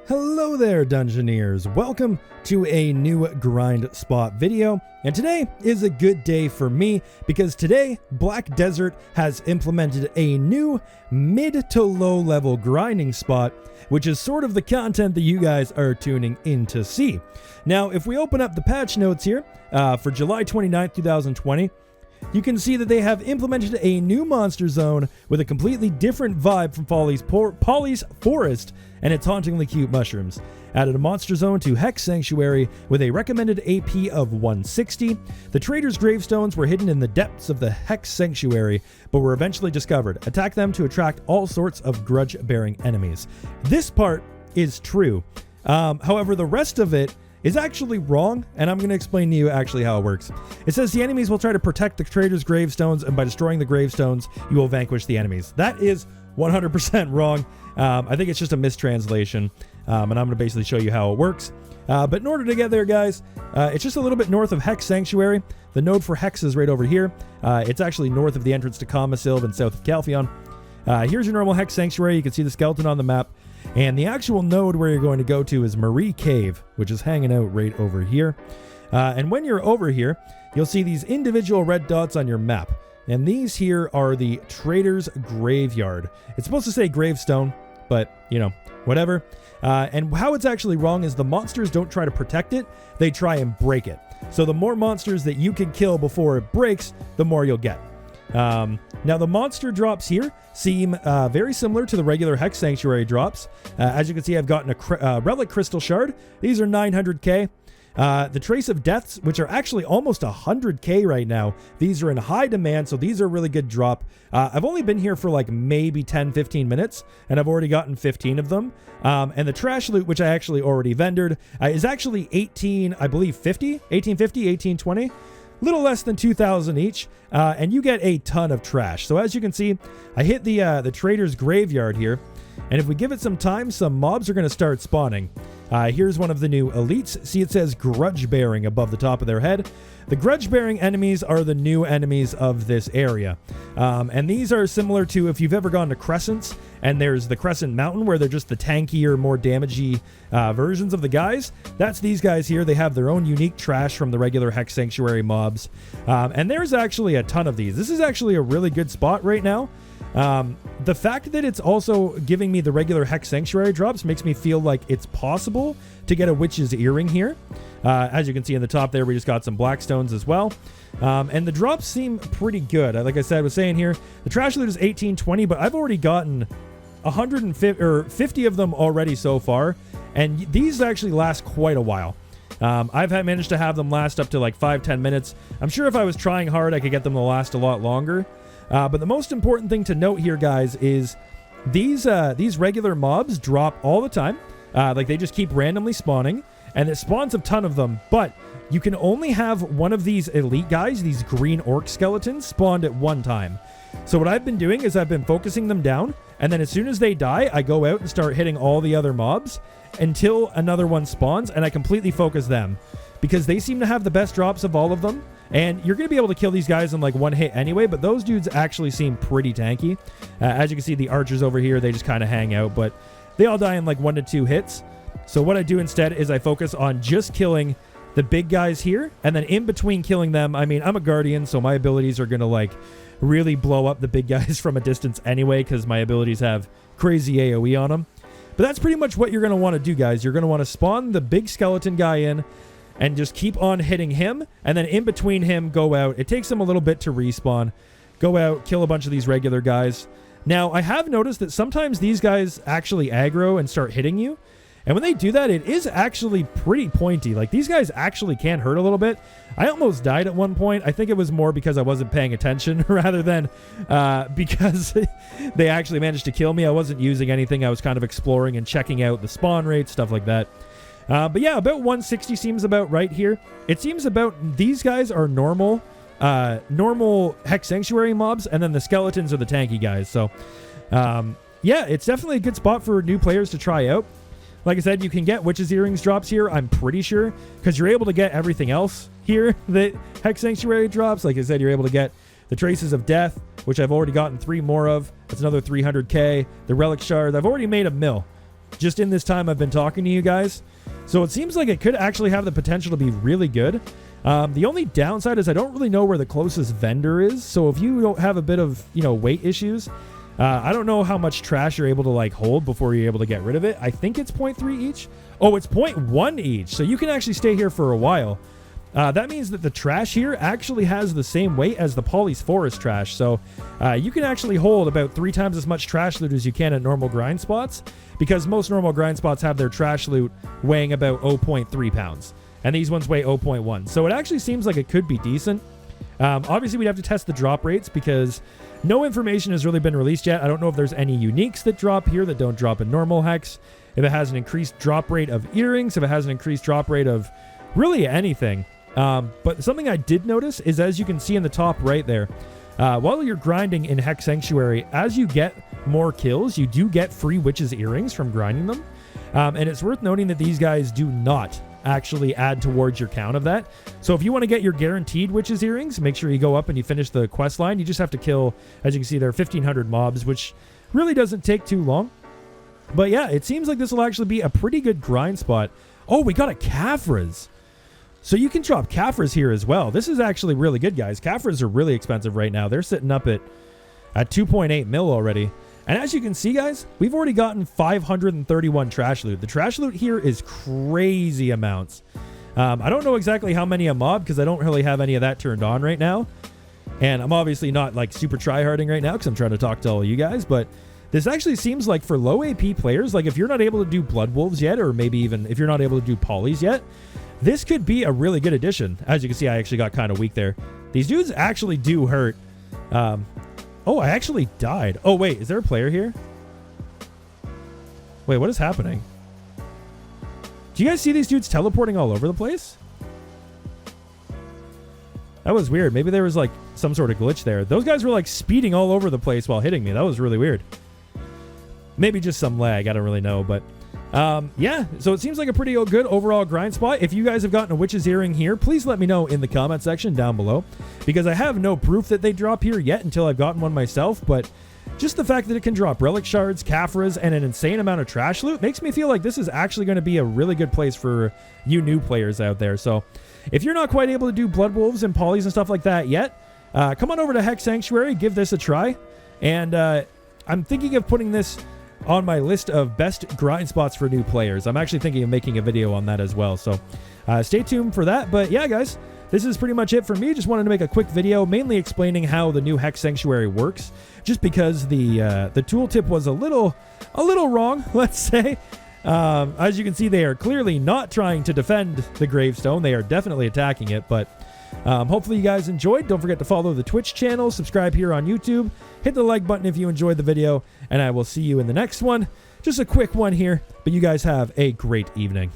Hello there, Dungeoneers. Welcome to a new grind spot video. And today is a good day for me because today Black Desert has implemented a new mid to low level grinding spot, which is sort of the content that you guys are tuning in to see. Now, if we open up the patch notes here for July 29th, 2020, you can see that they have implemented a new monster zone with a completely different vibe from Polly's Forest and its hauntingly cute mushrooms. Added a monster zone to Hex Sanctuary with a recommended AP of 160. The Trader's Gravestones were hidden in the depths of the Hex Sanctuary, but were eventually discovered. Attack them to attract all sorts of grudge-bearing enemies. This part is true. However, the rest of it is actually wrong, and I'm going to explain to you actually how it works. It says the enemies will try to protect the Trader's Gravestones, and by destroying the gravestones, you will vanquish the enemies. That is 100% wrong. I think it's just a mistranslation, and I'm going to basically show you how it works. But in order to get there, guys, it's just a little bit north of Hex Sanctuary. The node for Hex is right over here. It's actually north of the entrance to Kamasilv and south of Calpheon. Here's your normal Hex Sanctuary. You can see the skeleton on the map. And the actual node where you're going to go to is Marie Cave, which is hanging out right over here. And when you're over here, you'll see these individual red dots on your map. And these here are the Trader's Graveyard. It's supposed to say Gravestone, but, you know, whatever. And how it's actually wrong is the monsters don't try to protect it, they try and break it. So the more monsters that you can kill before it breaks, the more you'll get. Now the monster drops here seem very similar to the regular Hex Sanctuary drops. As you can see, I've gotten a Relic Crystal Shard. These are 900k. The Trace of Deaths, which are actually almost 100k right now. These are in high demand, so these are a really good drop. I've only been here for like maybe 10-15 minutes, and I've already gotten 15 of them. And the Trash Loot, which I actually already vendored, is actually 1820. Little less than 2,000 each, and you get a ton of trash. So as you can see, I hit the Trader's Graveyard here, and if we give it some time, some mobs are going to start spawning. Here's one of the new elites. See, it says Grudge Bearing above the top of their head. The Grudge Bearing enemies are the new enemies of this area. And these are similar to if you've ever gone to Crescents, and there's the Crescent Mountain where they're just the tankier, more damagey versions of the guys. That's these guys here. They have their own unique trash from the regular Hex Sanctuary mobs. And there's actually a ton of these. This is actually a really good spot right now. The fact that it's also giving me the regular Hex Sanctuary drops makes me feel like it's possible to get a Witch's Earring here. As you can see in the top there, we just got some Blackstones as well. And the drops seem pretty good. Like I said, I was saying here, the Trash Loot is 1820, but I've already gotten 50 of them already so far. And these actually last quite a while. I've managed to have them last up to like 5-10 minutes. I'm sure if I was trying hard, I could get them to last a lot longer. But the most important thing to note here, guys, is these regular mobs drop all the time. Like they just keep randomly spawning, and it spawns a ton of them. But you can only have one of these elite guys, these green orc skeletons, spawned at one time. So what I've been doing is I've been focusing them down, and then as soon as they die, I go out and start hitting all the other mobs until another one spawns, and I completely focus them because they seem to have the best drops of all of them. And you're going to be able to kill these guys in like one hit anyway, but those dudes actually seem pretty tanky. As you can see, the archers over here, they just kind of hang out, but they all die in like 1 to 2 hits. So what I do instead is I focus on just killing the big guys here, and then in between killing them, I mean, I'm a guardian, so my abilities are going to like really blow up the big guys from a distance anyway, because my abilities have crazy AoE on them. But that's pretty much what you're going to want to do, guys. You're going to want to spawn the big skeleton guy in, and just keep on hitting him, and then in between him, go out. It takes him a little bit to respawn. Go out, kill a bunch of these regular guys. Now, I have noticed that sometimes these guys actually aggro and start hitting you, and when they do that, it is actually pretty pointy. Like, these guys actually can hurt a little bit. I almost died at one point. I think it was more because I wasn't paying attention rather than because they actually managed to kill me. I wasn't using anything. I was kind of exploring and checking out the spawn rate, stuff like that. But yeah, about 160 seems about right here. It seems about these guys are normal Hex Sanctuary mobs, and then the skeletons are the tanky guys. So yeah, it's definitely a good spot for new players to try out. Like I said, you can get Witch's Earrings drops here, I'm pretty sure, because you're able to get everything else here that Hex Sanctuary drops. Like I said, you're able to get the Traces of Death, which I've already gotten 3 more of. That's another 300k. The Relic Shard, I've already made a mill. just in this time I've been talking to you guys. So it seems like it could actually have the potential to be really good. The only downside is I don't really know where the closest vendor is. So if you don't have a bit of, weight issues, I don't know how much trash you're able to like hold before you're able to get rid of it. I think it's 0.3 each. Oh, it's 0.1 each. So you can actually stay here for a while. That means that the trash here actually has the same weight as the Polly's Forest trash. So you can actually hold about 3 times as much trash loot as you can at normal grind spots, because most normal grind spots have their trash loot weighing about 0.3 pounds. And these ones weigh 0.1. So it actually seems like it could be decent. Obviously, we'd have to test the drop rates because no information has really been released yet. I don't know if there's any uniques that drop here that don't drop in normal Hex, if it has an increased drop rate of earrings, if it has an increased drop rate of really anything. But something I did notice is, as you can see in the top right there, while you're grinding in Hex Sanctuary, as you get more kills, you do get free Witch's Earrings from grinding them. And it's worth noting that these guys do not actually add towards your count of that. So if you want to get your guaranteed Witch's Earrings, make sure you go up and you finish the quest line. You just have to kill, as you can see there, 1,500 mobs, which really doesn't take too long. But yeah, it seems like this will actually be a pretty good grind spot. Oh, we got a Caphras. So you can drop Caphras here as well. This is actually really good, guys. Caphras are really expensive right now. They're sitting up at 2.8 mil already. And as you can see, guys, we've already gotten 531 trash loot. The trash loot here is crazy amounts. I don't know exactly how many a mob because I don't really have any of that turned on right now. And I'm obviously not like super tryharding right now because I'm trying to talk to all of you guys. But this actually seems like for low AP players, like if you're not able to do Blood Wolves yet, or maybe even if you're not able to do Polys yet, this could be a really good addition. As you can see, I actually got kind of weak there. These dudes actually do hurt. Oh, I actually died. Oh, wait, is there a player here? Wait, what is happening? Do you guys see these dudes teleporting all over the place? That was weird. Maybe there was like some sort of glitch there. Those guys were like speeding all over the place while hitting me. That was really weird. Maybe just some lag. I don't really know, but yeah, so it seems like a pretty good overall grind spot. If you guys have gotten a Witch's Earring here, please let me know in the comment section down below, because I have no proof that they drop here yet until I've gotten one myself, but just the fact that it can drop relic shards, Caphras, and an insane amount of trash loot makes me feel like this is actually going to be a really good place for you new players out there. So if you're not quite able to do Blood Wolves and Polys and stuff like that yet, come on over to Hex Sanctuary, give this a try, and I'm thinking of putting this on my list of best grind spots for new players. I'm actually thinking of making a video on that as well, so stay tuned for that. But yeah, guys, this is pretty much it for me. Just wanted to make a quick video mainly explaining how the new Hex Sanctuary works, just because the tooltip was a little wrong, let's say. As you can see, they are clearly not trying to defend the gravestone. They are definitely attacking it, but hopefully you guys enjoyed. Don't forget to follow the Twitch channel, subscribe here on YouTube, hit the like button if you enjoyed the video, and I will see you in the next one. Just a quick one here, but you guys have a great evening.